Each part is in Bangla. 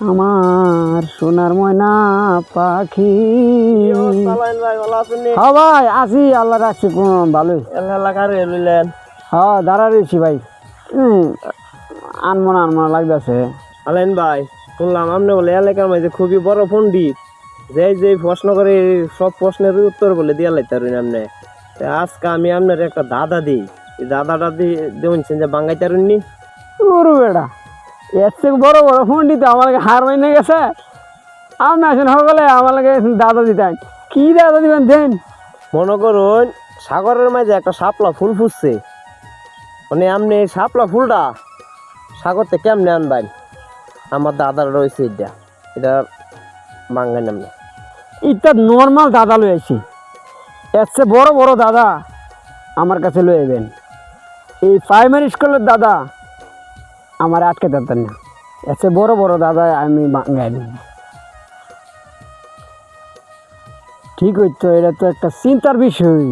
আমার সোনার ময়না পাখি। হ্যাঁ ভাই আছি, আল্লাহ রাখছি ভালোই। হ্যাঁ দাঁড়া রয়েছি ভাই, আনমনা আনমনা লাগতেছে। আলেন ভাই, শুনলাম আপনি বলে এলাকার মাঝে খুবই বড় পণ্ডিত, যে যে প্রশ্ন করে সব প্রশ্নের উত্তর বলে দিয়া লাইতারুন আপনি। আজকে আমি আপনার একটা দাদা দিই, দাদাটা দিয়ে দেখছেন যে বাঙ্গাইতারুননি। ওরু বেটা, এর থেকে বড় বড় পণ্ডিত আমার হার মাইনে গেছে। আমি আসেন সকলে আমার লাগে দাদা দিতেন, কি দাদা দিবেন দেন। মনে করুন সাগরের মাঝে একটা শাপলা ফুল ফুটছে, মানে আপনি এই শাপলা ফুলটা সাগর থেকে কেমনে আনবেন? আমার দাদার রয়েছে এটা, এটা বাঙ্গাই নাম না। এটা নর্মাল দাদা লই আইছি, এর চেয়ে বড় বড় দাদা আমার কাছে লই আইবেন। এই প্রাইমারি স্কুলের দাদা আমার আটকে দিতেন না, এর চেয়ে বড় বড় দাদা আমি বাঙ্গাই নেব। ঠিক হইতো, এটা তো একটা চিন্তার বিষয়।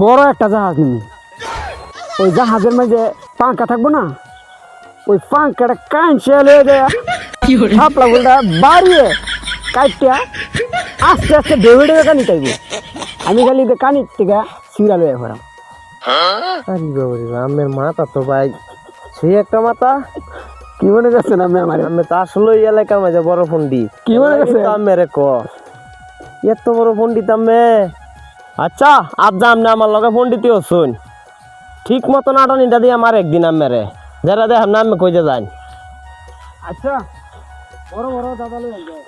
বড় একটা জাহাজ নেব, ওই জাহাজের মাঝে পাঙ্কা থাকবো না, ওই পাঙ্কাটা কাঁচে লয়ে যায় শাপলা ফুলটা বাড়িয়ে কাটিয়া আস্তে আস্তে ডেবে ডেবে কানি চাইবো। আমি খালি কানির থেকে সিরা লয়ে ঘোরাম। আরে বাবা, আমের মাথা তো ভাই সেই একটা মাথা। কি মনে করছেন আমি? আমার আমি তো আসলে এই এলাকার মাঝে বড় পণ্ডিত। কি মনে করছেন? আমেরে ক এত বড় পণ্ডিত আমি। আচ্ছা আজ যা আপনি আমার লগে পণ্ডিতই হচ্ছুন, ঠিক মতো নাটানিটা দিয়ে আমার একদিন আমেরে যারা দেখ না আমি কইতে যাই। আচ্ছা বড় বড় দাদা লয়ে যায়।